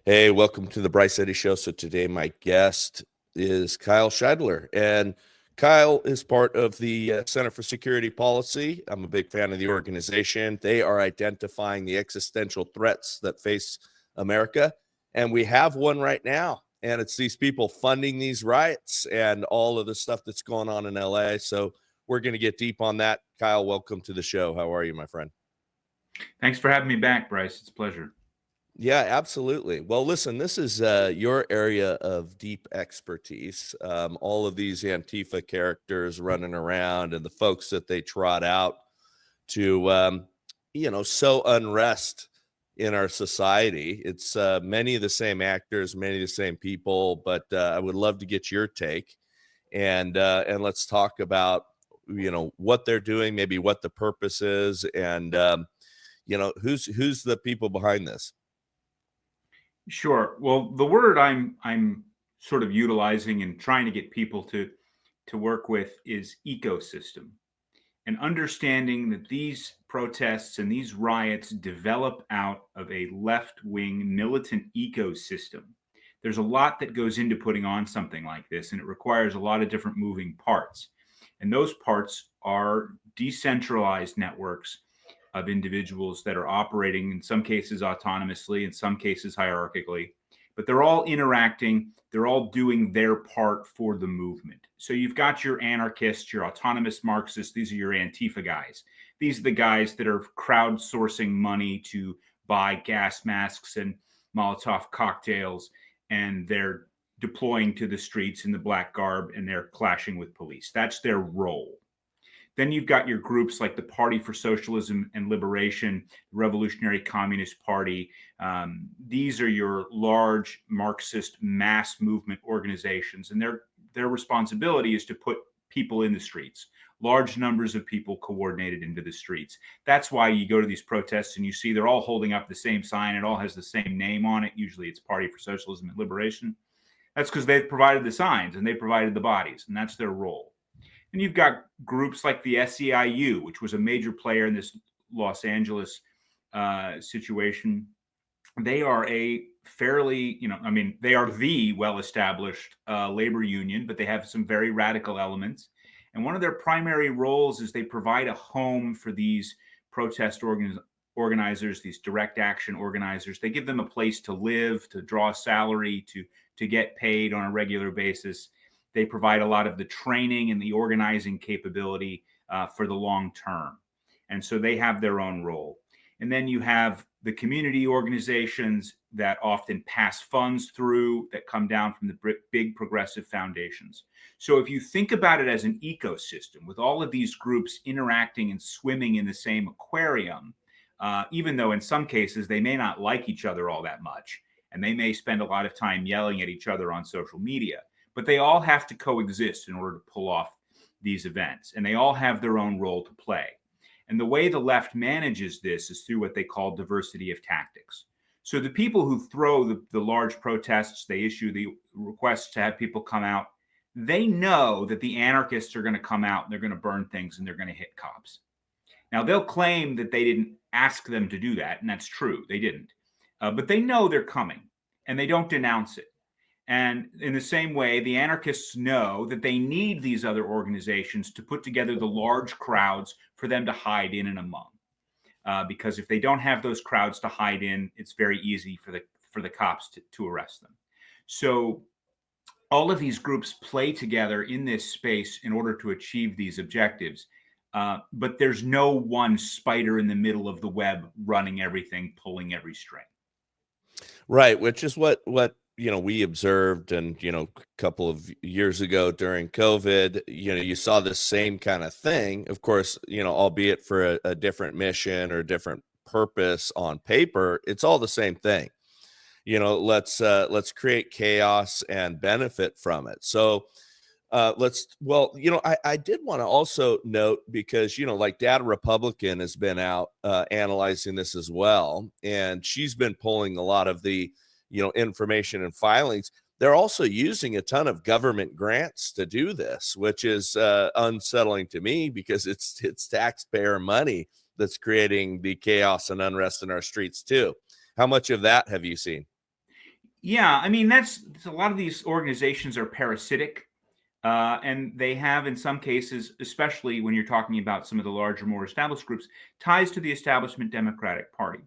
Hey, welcome to the Bryce Eddy Show. So today my guest is Kyle Shideler, and Kyle is part of the Center for Security Policy. I'm a big fan of the organization. They are identifying the existential threats that face America, and we have one right now. And it's these people funding these riots and all of the stuff that's going on in LA. So we're going to get deep on that. Kyle, welcome to the show. How are you, my friend? Thanks for having me back, Bryce. It's a pleasure. Yeah, absolutely. Well, listen, this is your area of deep expertise. All of these Antifa characters running around and the folks that they trot out to, sow unrest in our society. It's many of the same actors, many of the same people, but I would love to get your take and let's talk about, what they're doing, maybe what the purpose is, and who's the people behind this. Sure. Well, the word I'm sort of utilizing and trying to get people to work with is ecosystem. And understanding that these protests and these riots develop out of a left-wing militant ecosystem. There's a lot that goes into putting on something like this, and it requires a lot of different moving parts. And those parts are decentralized networks of individuals that are operating in some cases autonomously, in some cases hierarchically, but they're all interacting, they're all doing their part for the movement. So you've got your anarchists, your autonomous Marxists, these are your Antifa guys. These are the guys that are crowdsourcing money to buy gas masks and Molotov cocktails, and they're deploying to the streets in the black garb and they're clashing with police. That's their role. Then you've got your groups like the Party for Socialism and Liberation, the Revolutionary Communist Party. These are your large Marxist mass movement organizations, and their responsibility is to put people in the streets, large numbers of people coordinated into the streets. That's why you go to these protests and you see they're all holding up the same sign. It all has the same name on it. Usually it's Party for Socialism and Liberation. That's because they've provided the signs and they provided the bodies, and that's their role. And you've got groups like the SEIU, which was a major player in this Los Angeles situation. They are a fairly, they are the well-established labor union, but they have some very radical elements. And one of their primary roles is they provide a home for these protest organizers, these direct action organizers. They give them a place to live, to draw a salary, to get paid on a regular basis. They provide a lot of the training and the organizing capability for the long term. And so they have their own role. And then you have the community organizations that often pass funds through that come down from the big progressive foundations. So if you think about it as an ecosystem with all of these groups interacting and swimming in the same aquarium, even though in some cases they may not like each other all that much, and they may spend a lot of time yelling at each other on social media, but they all have to coexist in order to pull off these events, and they all have their own role to play. And the way the left manages this is through what they call diversity of tactics. So the people who throw the large protests, they issue the requests to have people come out, they know that the anarchists are going to come out and they're going to burn things and they're going to hit cops. Now, they'll claim that they didn't ask them to do that, and that's true, they didn't. But they know they're coming, and they don't denounce it. And in the same way, the anarchists know that they need these other organizations to put together the large crowds for them to hide in and among. Because if they don't have those crowds to hide in, it's very easy for the cops to arrest them. So all of these groups play together in this space in order to achieve these objectives. But there's no one spider in the middle of the web running everything, pulling every string. Right, which is what we observed, and a couple of years ago during COVID, you saw the same kind of thing, of course, albeit for a different mission or different purpose on paper. It's all the same thing. Let's create chaos and benefit from it. So I did want to also note, because like Data Republican has been out analyzing this as well, and she's been pulling a lot of the information and filings. They're also using a ton of government grants to do this, which is unsettling to me, because it's taxpayer money that's creating the chaos and unrest in our streets too. How much of that have you seen? Yeah, I mean that's a lot of these organizations are parasitic, and they have, in some cases, especially when you're talking about some of the larger, more established groups, ties to the establishment Democratic Party.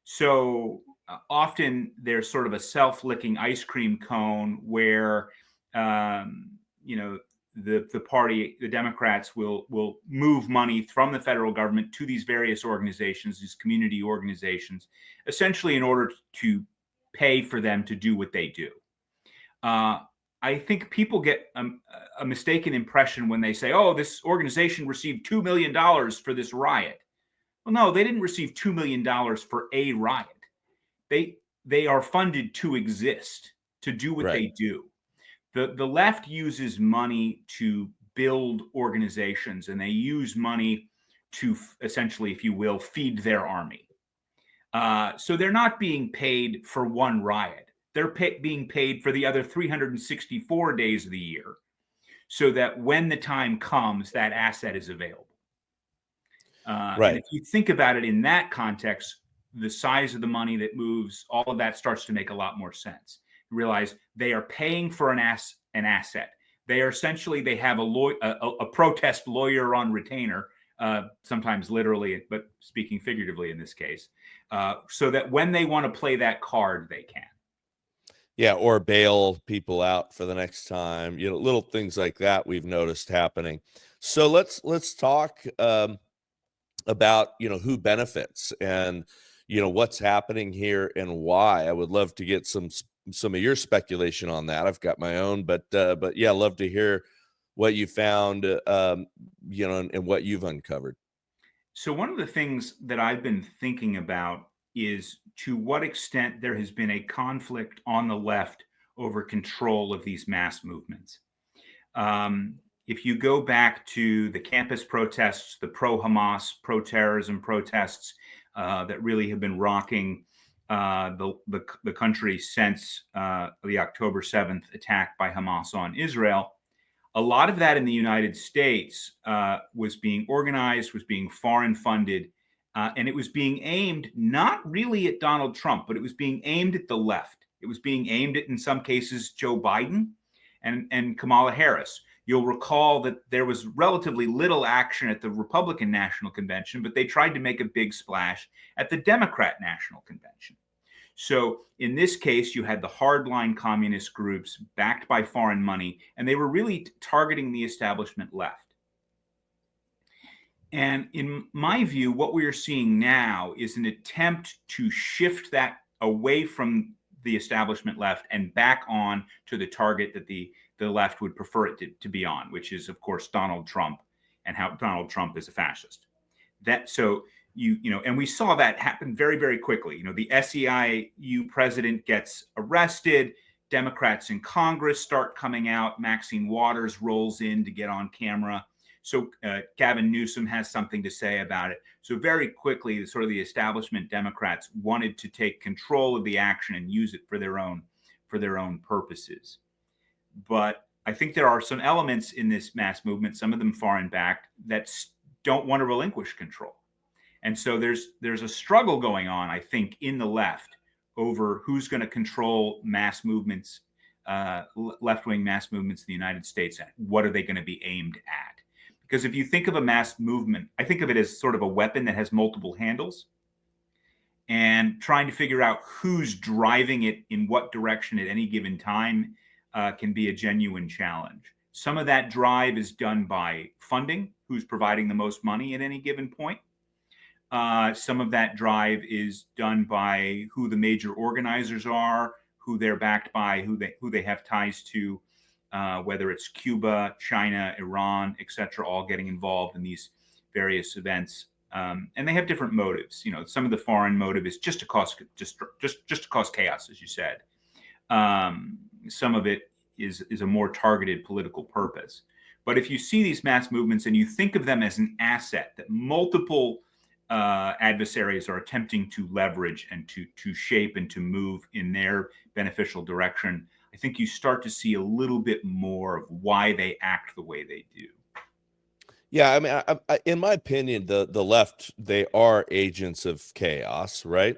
So often there's sort of a self-licking ice cream cone where you know the party, the Democrats, will move money from the federal government to these various organizations, these community organizations, essentially in order to pay for them to do what they do. Uh, I think people get a mistaken impression when they say, "Oh, this organization received $2 million for this riot." Well, no, they didn't receive $2 million for a riot. They they are funded to exist, to do what Right. they do. The left uses money to build organizations, and they use money to essentially, if you will, feed their army. So they're not being paid for one riot. They're being paid for the other 364 days of the year, so that when the time comes, that asset is available. And Right. if you think about it in that context, the size of the money that moves, all of that starts to make a lot more sense. You realize they are paying for an asset. They are essentially, they have a protest lawyer on retainer, sometimes literally, but speaking figuratively in this case, so that when they want to play that card, they can. Yeah, or bail people out for the next time, little things like that we've noticed happening. So let's talk about, who benefits and, what's happening here and why. I would love to get some of your speculation on that. I've got my own, but yeah, love to hear what you found, and what you've uncovered. So, one of the things that I've been thinking about is to what extent there has been a conflict on the left over control of these mass movements. If you go back to the campus protests, the pro Hamas, pro terrorism protests that really have been rocking the country since the October 7th attack by Hamas on Israel, a lot of that in the United States was being organized, was being foreign funded, and it was being aimed not really at Donald Trump, but it was being aimed at the left. It was being aimed at, in some cases, Joe Biden and Kamala Harris. You'll recall that there was relatively little action at the Republican National Convention, but they tried to make a big splash at the Democrat National Convention. So in this case, you had the hardline communist groups backed by foreign money, and they were really targeting the establishment left. And in my view, what we are seeing now is an attempt to shift that away from the establishment left and back on to the target that the left would prefer it to be on, which is, of course, Donald Trump, and how Donald Trump is a fascist. That so and we saw that happen very, very quickly. The SEIU president gets arrested. Democrats in Congress start coming out. Maxine Waters rolls in to get on camera. So Gavin Newsom has something to say about it. So very quickly, the establishment Democrats wanted to take control of the action and use it for their own purposes. But I think there are some elements in this mass movement, some of them foreign backed, that don't want to relinquish control. And so there's a struggle going on, I think, in the left over who's going to control mass movements, left-wing mass movements in the United States, and what are they going to be aimed at? Because if you think of a mass movement, I think of it as sort of a weapon that has multiple handles, and trying to figure out who's driving it in what direction at any given time can be a genuine challenge. Some of that drive is done by funding, who's providing the most money at any given point. Some of that drive is done by who the major organizers are, who they're backed by, who they have ties to, whether it's Cuba, China, Iran, etc., all getting involved in these various events. And they have different motives. Some of the foreign motive is just to cause chaos, as you said. Some of it is a more targeted political purpose. But if you see these mass movements and you think of them as an asset that multiple adversaries are attempting to leverage and to shape and to move in their beneficial direction, I think you start to see a little bit more of why they act the way they do. Yeah, I mean, in my opinion, the left, they are agents of chaos, right?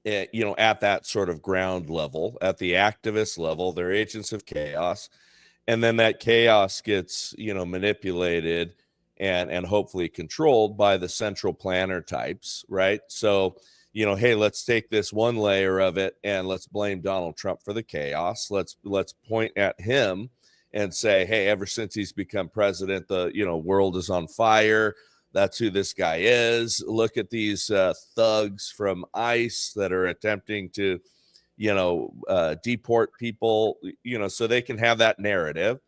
at that sort of ground level, at the activist level. They're agents of chaos, and then that chaos gets manipulated and hopefully controlled by the central planner types, right? So hey, let's take this one layer of it and let's blame Donald Trump for the chaos. Let's point at him and say, hey, ever since he's become president, the world is on fire. That's who this guy is. Look at these thugs from ICE that are attempting to deport people, so they can have that narrative.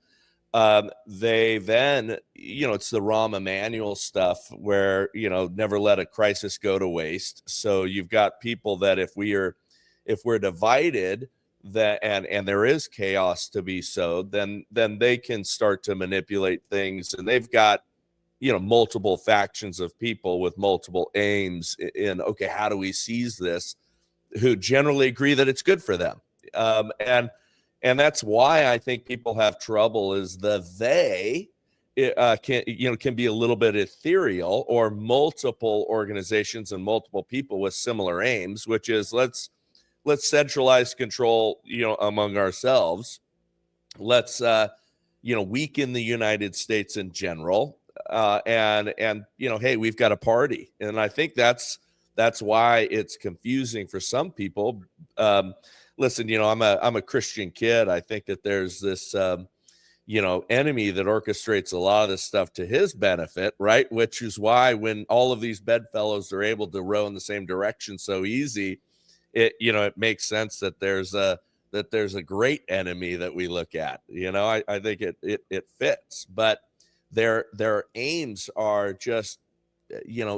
They then, it's the Rahm Emanuel stuff where, never let a crisis go to waste. So you've got people that if we're divided, that and there is chaos to be sowed, then they can start to manipulate things. And they've got, multiple factions of people with multiple aims in, okay, how do we seize this, who generally agree that it's good for them. And that's why I think people have trouble is they can be a little bit ethereal, or multiple organizations and multiple people with similar aims, which is let's centralize control, among ourselves. Let's weaken the United States in general. And hey, we've got a party. And I think that's why it's confusing for some people. Listen, I'm a Christian kid. I think that there's this enemy that orchestrates a lot of this stuff to his benefit, right? Which is why when all of these bedfellows are able to row in the same direction so easy, it makes sense that there's a great enemy that we look at. I think it fits, but their aims are just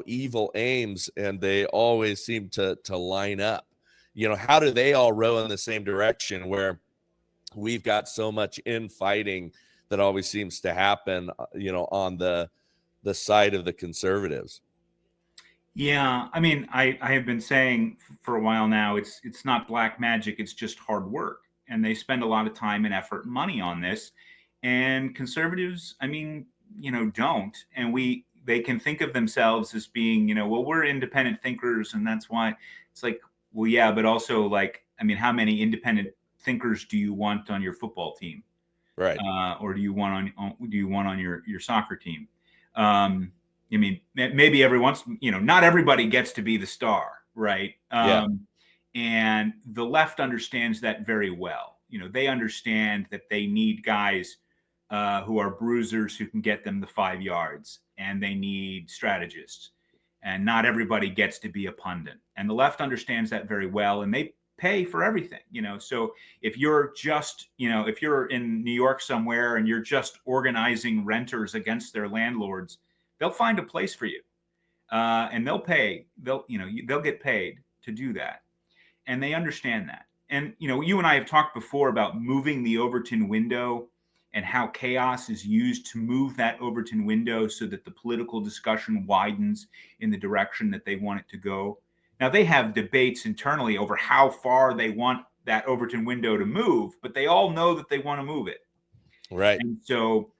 evil aims, and they always seem to line up. How do they all row in the same direction where we've got so much infighting that always seems to happen on the side of the conservatives? Yeah, I mean, I have been saying for a while now, it's not black magic, it's just hard work. And they spend a lot of time and effort and money on this. And conservatives, I mean, don't. And they can think of themselves as being, well, we're independent thinkers, and that's why it's like, well, yeah, but also, like, I mean, how many independent thinkers do you want on your football team? Right. Or do you want on your soccer team? I mean, maybe every once, not everybody gets to be the star, right? Yeah. And the left understands that very well. They understand that they need guys who are bruisers who can get them the 5 yards, and they need strategists. And not everybody gets to be a pundit. And the left understands that very well, and they pay for everything. So if you're just, if you're in New York somewhere and you're just organizing renters against their landlords, they'll find a place for you, and they'll pay. They'll get paid to do that, and they understand that. And you and I have talked before about moving the Overton window and how chaos is used to move that Overton window so that the political discussion widens in the direction that they want it to go. Now, they have debates internally over how far they want that Overton window to move, but they all know that they want to move it. Right. And so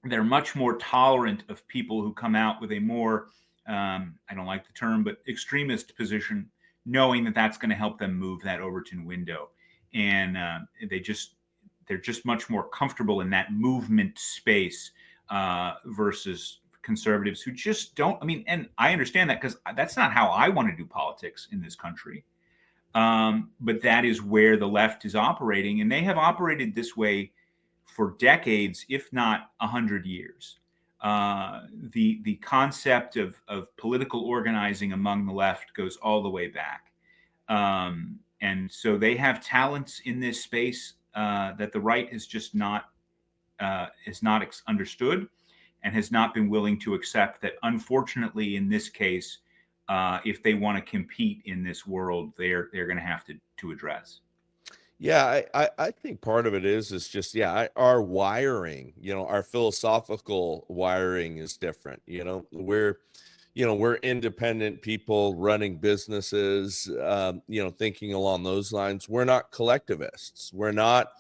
they're much more tolerant of people who come out with a more, I don't like the term, but extremist position, knowing that that's going to help them move that Overton window. And they're just much more comfortable in that movement space versus conservatives who just don't. I mean, and I understand that because that's not how I want to do politics in this country. But that is where the left is operating, and they have operated this way for decades, if not 100 years. The concept of political organizing among the left goes all the way back. And so they have talents in this space that the right has just not understood, and has not been willing to accept that, unfortunately, in this case, if they want to compete in this world, they're going to have to address. Yeah, I think part of it is just our wiring, our philosophical wiring is different. We're independent people running businesses, thinking along those lines. We're not collectivists. We're not,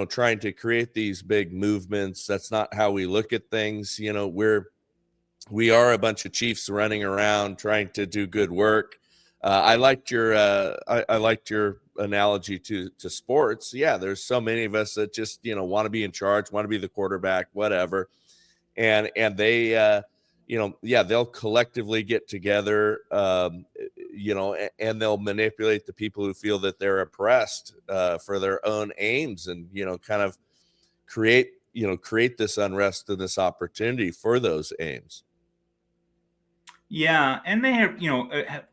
trying to create these big movements. That's not how we look at things. We are a bunch of chiefs running around trying to do good work. I liked your analogy to sports. Yeah, there's so many of us that just want to be in charge, want to be the quarterback, whatever, and they yeah, they'll collectively get together, and they'll manipulate the people who feel that they're oppressed for their own aims, and kind of create this unrest and this opportunity for those aims. Yeah, and they have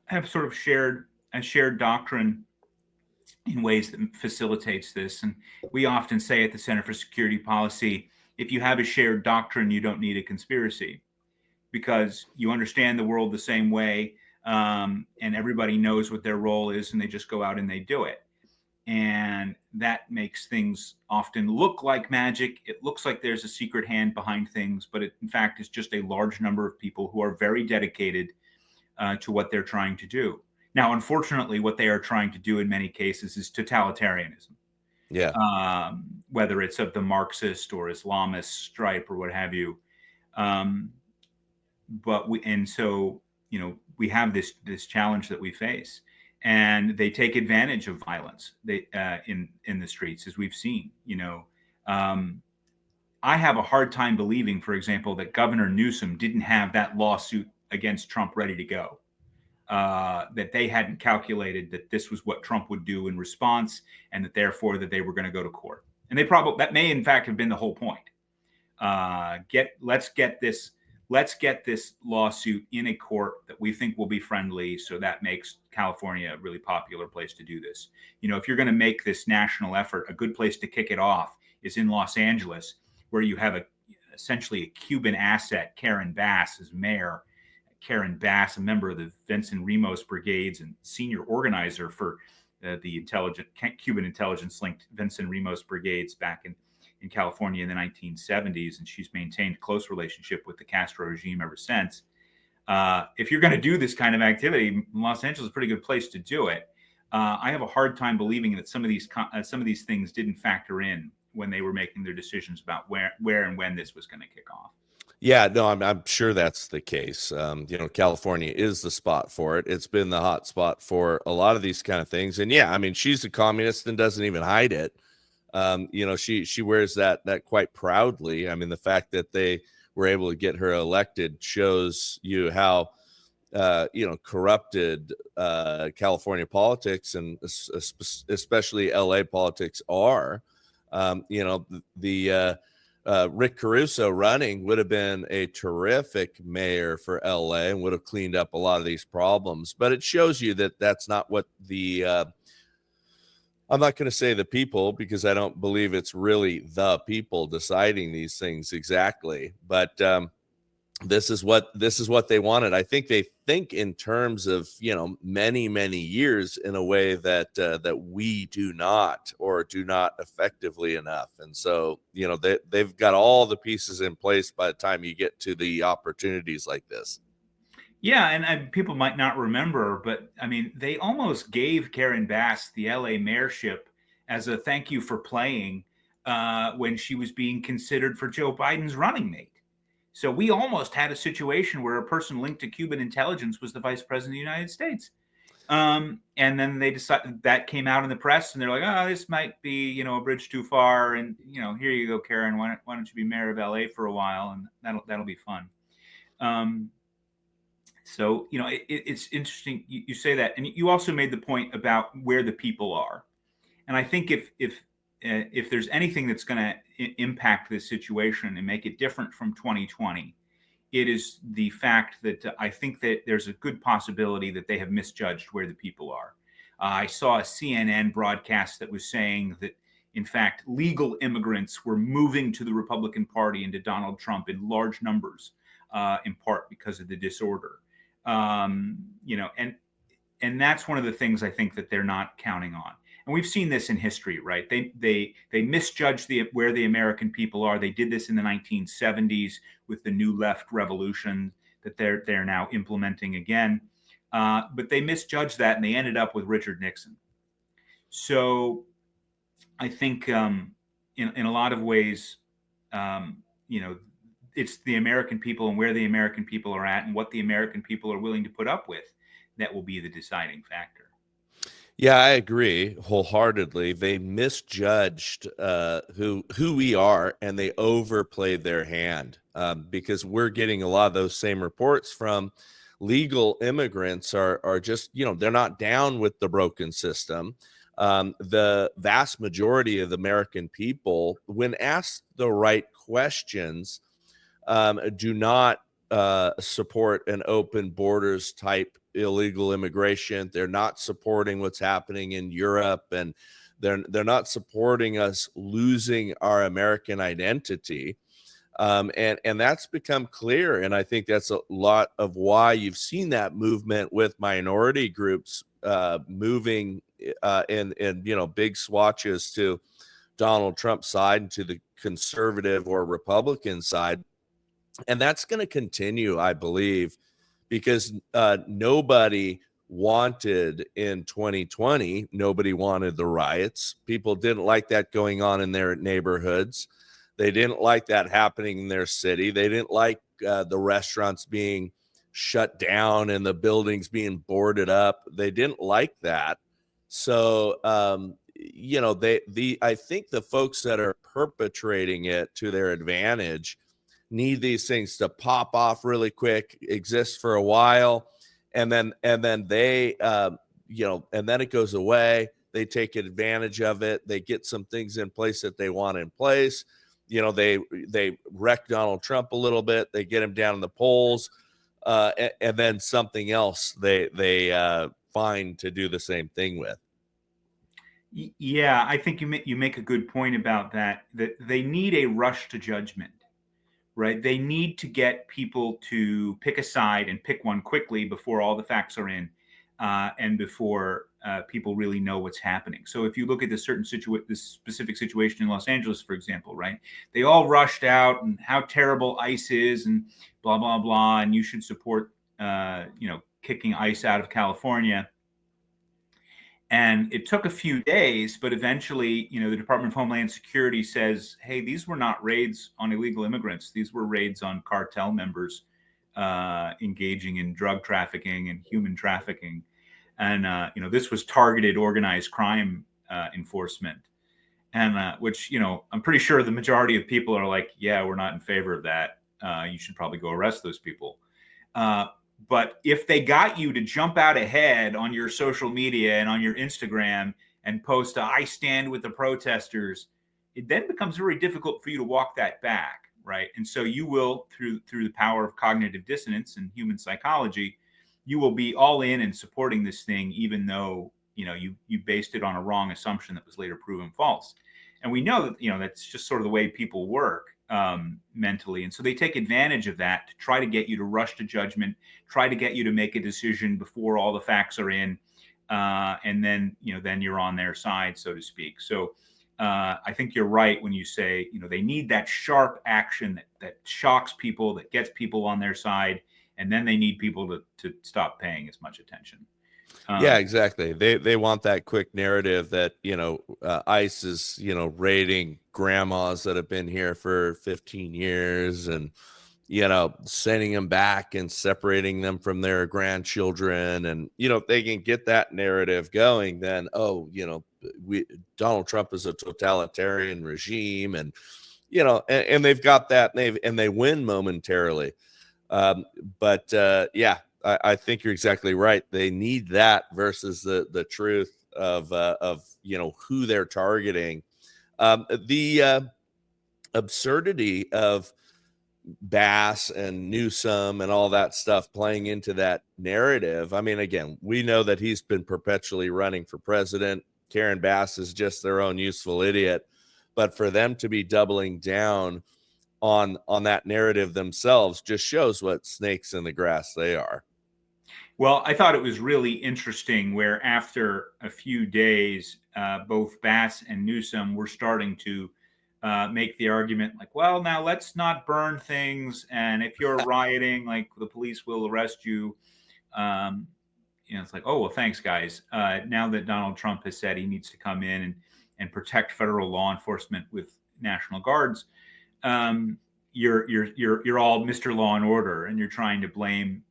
have sort of shared a shared doctrine in ways that facilitates this. And we often say at the Center for Security Policy, if you have a shared doctrine, you don't need a conspiracy, because you understand the world the same way, and everybody knows what their role is, and they just go out and they do it. And that makes things often look like magic. It looks like there's a secret hand behind things, but it, in fact, is just a large number of people who are very dedicated to what they're trying to do. Now, unfortunately, what they are trying to do in many cases is totalitarianism. Yeah. Whether it's of the Marxist or Islamist stripe or what have you. But so we have this challenge that we face, and they take advantage of violence in the streets, as we've seen. I have a hard time believing, for example, that Governor Newsom didn't have that lawsuit against Trump ready to go. That they hadn't calculated that this was what Trump would do in response, and that therefore that they were going to go to court. And that may in fact have been the whole point. Let's get this lawsuit in a court that we think will be friendly, so that makes California a really popular place to do this. If you're going to make this national effort, a good place to kick it off is in Los Angeles, where you have essentially a Cuban asset, Karen Bass, as mayor. Karen Bass, a member of the Vincent Ramos Brigades and senior organizer for the Cuban intelligence-linked Vincent Ramos Brigades back in California in the 1970s, and she's maintained a close relationship with the Castro regime ever since. If you're going to do this kind of activity, Los Angeles is a pretty good place to do it. I have a hard time believing that some of these things didn't factor in when they were making their decisions about where and when this was going to kick off. Yeah, no, I'm sure that's the case. California is the spot for it. It's been the hot spot for a lot of these kind of things. And yeah, I mean, she's a communist and doesn't even hide it. She wears that quite proudly. I mean, the fact that they were able to get her elected shows you how corrupted California politics and especially LA politics are. Rick Caruso running would have been a terrific mayor for LA and would have cleaned up a lot of these problems. But it shows you that that's not what I'm not going to say the people, because I don't believe it's really the people deciding these things exactly. But this is what they wanted. I think they think in terms of many years in a way that we do not, or do not effectively enough. And so they've got all the pieces in place by the time you get to the opportunities like this. Yeah, and people might not remember, but I mean, they almost gave Karen Bass the LA mayorship as a thank you for playing when she was being considered for Joe Biden's running mate. So we almost had a situation where a person linked to Cuban intelligence was the vice president of the United States. And then they decided, that came out in the press, and they're like, oh, this might be, a bridge too far. And, here you go, Karen, why don't you be mayor of LA for a while? And that'll be fun. So, it's interesting you say that. And you also made the point about where the people are. And I think if there's anything that's going to impact this situation and make it different from 2020, it is the fact that I think that there's a good possibility that they have misjudged where the people are. I saw a CNN broadcast that was saying that, in fact, legal immigrants were moving to the Republican Party and to Donald Trump in large numbers, in part because of the disorder. And that's one of the things I think that they're not counting on. And we've seen this in history, right? They misjudged where the American people are. They did this in the 1970s with the New Left revolution that they're now implementing again. But they misjudged that, and they ended up with Richard Nixon. So I think in a lot of ways, it's the American people and where the American people are at and what the American people are willing to put up with that will be the deciding factor. Yeah, I agree wholeheartedly. They misjudged who we are, and they overplayed their hand, because we're getting a lot of those same reports from legal immigrants are just, they're not down with the broken system. The vast majority of the American people, when asked the right questions, do not support an open borders type illegal immigration. They're not supporting what's happening in Europe, and they're not supporting us losing our American identity. And that's become clear, and I think that's a lot of why you've seen that movement with minority groups moving in big swatches to Donald Trump's side and to the conservative or Republican side. And that's going to continue, I believe, because nobody wanted in 2020, nobody wanted the riots. People didn't like that going on in their neighborhoods. They didn't like that happening in their city. They didn't like the restaurants being shut down and the buildings being boarded up. They didn't like that. So, I think the folks that are perpetrating it to their advantage need these things to pop off really quick, exist for a while, and then they and then it goes away. They take advantage of it. They get some things in place that they want in place. They wreck Donald Trump a little bit. They get him down in the polls, and then something else they find to do the same thing with. Yeah, I think you make a good point about that. That they need a rush to judgment, right? They need to get people to pick a side and pick one quickly before all the facts are in, and before people really know what's happening. So if you look at this specific situation in Los Angeles, for example, right? They all rushed out and how terrible ICE is and blah blah blah, and you should support, kicking ICE out of California. And it took a few days, but eventually, the Department of Homeland Security says, hey, these were not raids on illegal immigrants. These were raids on cartel members engaging in drug trafficking and human trafficking. And, this was targeted organized crime enforcement. And which, I'm pretty sure the majority of people are like, yeah, we're not in favor of that. You should probably go arrest those people. But if they got you to jump out ahead on your social media and on your Instagram and post, I stand with the protesters, it then becomes very difficult for you to walk that back, right? And so you will, through the power of cognitive dissonance and human psychology, you will be all in and supporting this thing, even though you based it on a wrong assumption that was later proven false. And we know that that's just sort of the way people work mentally. And so they take advantage of that to try to get you to rush to judgment, try to get you to make a decision before all the facts are in. And then you're on their side, so to speak. So I think you're right when you say, they need that sharp action that shocks people, that gets people on their side. And then they need people to stop paying as much attention. Yeah, exactly. They want that quick narrative that ICE is raiding grandmas that have been here for 15 years and sending them back and separating them from their grandchildren. And if they can get that narrative going, then Donald Trump is a totalitarian regime, and and they've got that, and they win momentarily. But yeah, I think you're exactly right. They need that versus the truth of who they're targeting. The absurdity of Bass and Newsom and all that stuff playing into that narrative. I mean, again, we know that he's been perpetually running for president. Karen Bass is just their own useful idiot. But for them to be doubling down on that narrative themselves just shows what snakes in the grass they are. Well, I thought it was really interesting where after a few days, both Bass and Newsom were starting to make the argument like, well, now let's not burn things. And if you're rioting, like the police will arrest you. It's like, oh, well, thanks, guys. Now that Donald Trump has said he needs to come in and protect federal law enforcement with National Guards, you're all Mr. Law and Order, and you're trying to blame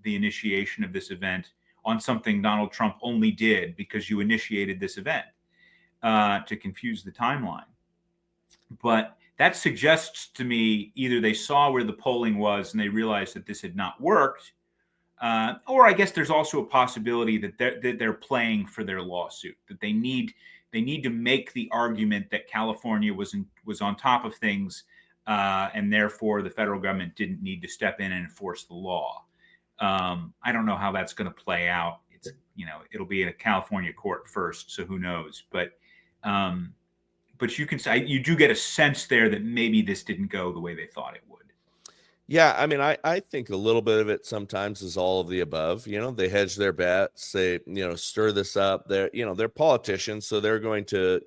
the initiation of this event on something Donald Trump only did because you initiated this event to confuse the timeline. But that suggests to me either they saw where the polling was and they realized that this had not worked, or I guess there's also a possibility that they're playing for their lawsuit, that they need to make the argument that California was on top of things, and therefore the federal government didn't need to step in and enforce the law. I don't know how that's going to play out. It's, it'll be in a California court first, so who knows? But you do get a sense there that maybe this didn't go the way they thought it would. Yeah, I mean, I think a little bit of it sometimes is all of the above. They hedge their bets, they, stir this up. They're politicians, so they're going to,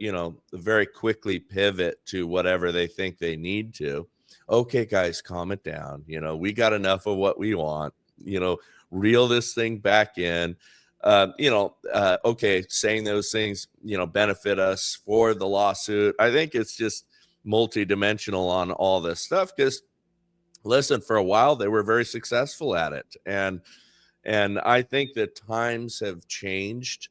very quickly pivot to whatever they think they need to. Okay, guys, calm it down. We got enough of what we want. Reel this thing back in. Okay, saying those things, benefit us for the lawsuit. I think it's just multidimensional on all this stuff because, listen, for a while they were very successful at it, and I think that times have changed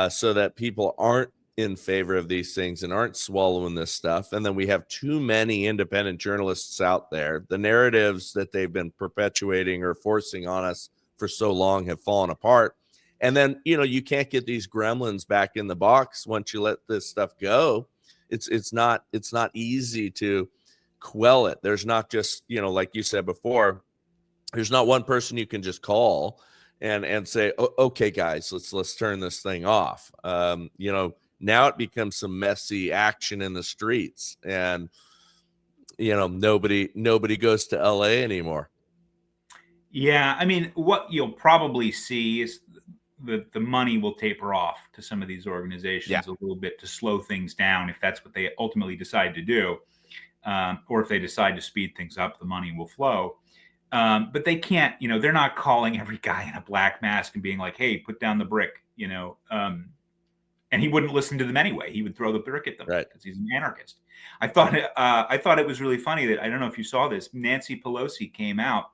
so that people aren't in favor of these things and aren't swallowing this stuff. And then we have too many independent journalists out there. The narratives that they've been perpetuating or forcing on us for so long have fallen apart. And then, you can't get these gremlins back in the box once you let this stuff go. It's not easy to quell it. There's not just, like you said before, there's not one person you can just call and say, okay, guys, let's turn this thing off. Now it becomes some messy action in the streets, and nobody goes to LA anymore. Yeah, I mean, what you'll probably see is the money will taper off to some of these organizations a little bit to slow things down if that's what they ultimately decide to do. Or if they decide to speed things up, the money will flow. But they can't, they're not calling every guy in a black mask and being like, hey, put down the brick, and he wouldn't listen to them anyway. He would throw the brick at them because he's an anarchist. I thought it was really funny that, I don't know if you saw this, Nancy Pelosi came out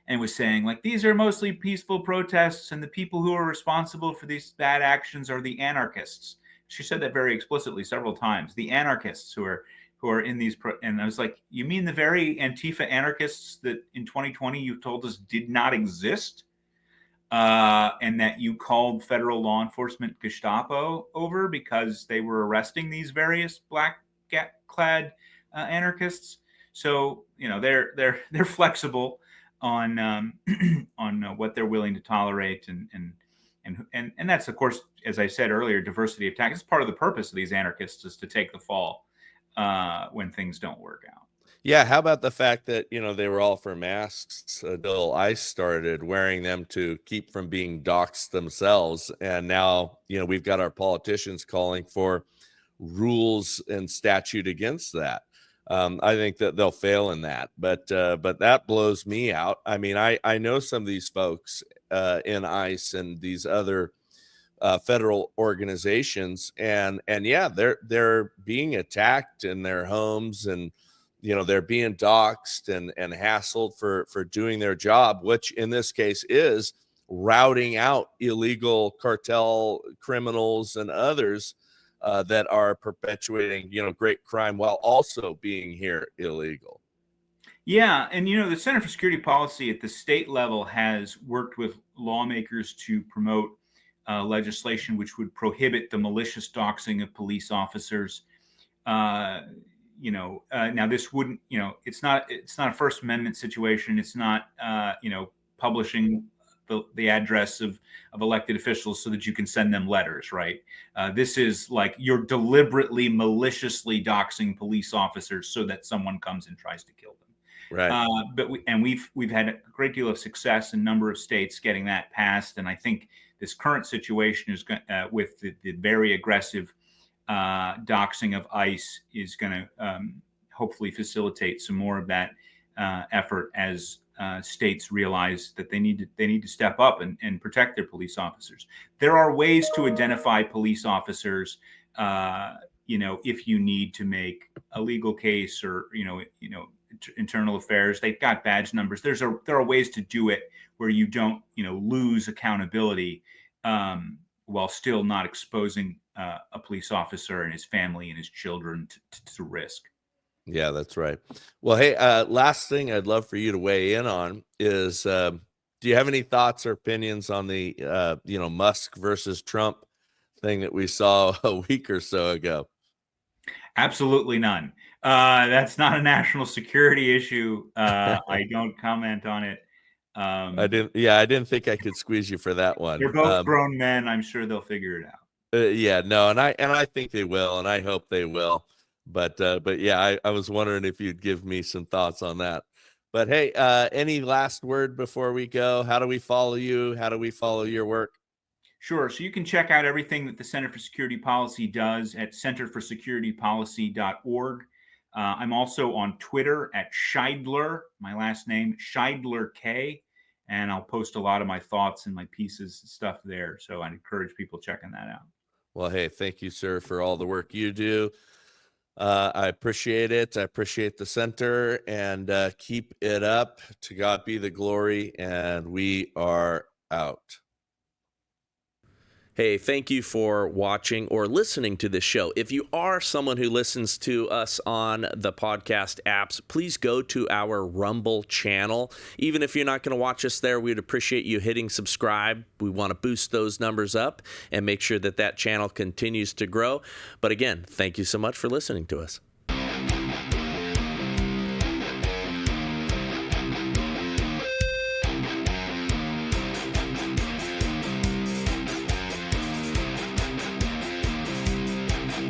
and was saying, like, these are mostly peaceful protests and the people who are responsible for these bad actions are the anarchists. She said that very explicitly several times, the anarchists who are in these and I was like, you mean the very Antifa anarchists that in 2020 you told us did not exist, and that you called federal law enforcement Gestapo over because they were arresting these various black clad anarchists? So they're flexible on on what they're willing to tolerate, and that's, of course, as I said earlier, diversity of tactics. It's part of the purpose of these anarchists is to take the fall when things don't work out. Yeah, how about the fact that, they were all for masks until ICE started wearing them to keep from being doxxed themselves. And now, we've got our politicians calling for rules and statute against that. I think that they'll fail in that, but that blows me out. I mean, I know some of these folks in ICE and these other federal organizations, and yeah, they're being attacked in their homes, and they're being doxxed and hassled for doing their job, which in this case is routing out illegal cartel criminals and others that are perpetuating great crime while also being here illegal. Yeah, and the Center for Security Policy at the state level has worked with lawmakers to promote legislation which would prohibit the malicious doxing of police officers. Now this wouldn't, it's not a First Amendment situation. It's not, publishing the address of elected officials so that you can send them letters, right? This is like you're deliberately, maliciously doxing police officers so that someone comes and tries to kill them. Right. But we've had a great deal of success in a number of states getting that passed, and I think this current situation is with the very aggressive doxing of ICE is going to hopefully facilitate some more of that effort as states realize that they need to step up and protect their police officers. There are ways to identify police officers, if you need to make a legal case or internal affairs. They've got badge numbers. There are ways to do it where you don't, lose accountability while still not exposing a police officer and his family and his children to risk. Yeah, that's right. Well, hey, last thing I'd love for you to weigh in on is, do you have any thoughts or opinions on the, Musk versus Trump thing that we saw a week or so ago? Absolutely none. That's not a national security issue. I don't comment on it. I didn't think I could squeeze you for that one. They're both grown men. I'm sure they'll figure it out. Yeah, no, and I think they will, and I hope they will. But yeah, I was wondering if you'd give me some thoughts on that. But hey, any last word before we go? How do we follow you? How do we follow your work? Sure. So you can check out everything that the Center for Security Policy does at centerforsecuritypolicy.org. I'm also on Twitter at Shideler, my last name, Shideler K, and I'll post a lot of my thoughts and my pieces and stuff there. So I'd encourage people checking that out. Well, hey, thank you, sir, for all the work you do. I appreciate it. I appreciate the center, and keep it up. To God be the glory, and we are out. Hey, thank you for watching or listening to this show. If you are someone who listens to us on the podcast apps, please go to our Rumble channel. Even if you're not going to watch us there, we'd appreciate you hitting subscribe. We want to boost those numbers up and make sure that that channel continues to grow. But again, thank you so much for listening to us.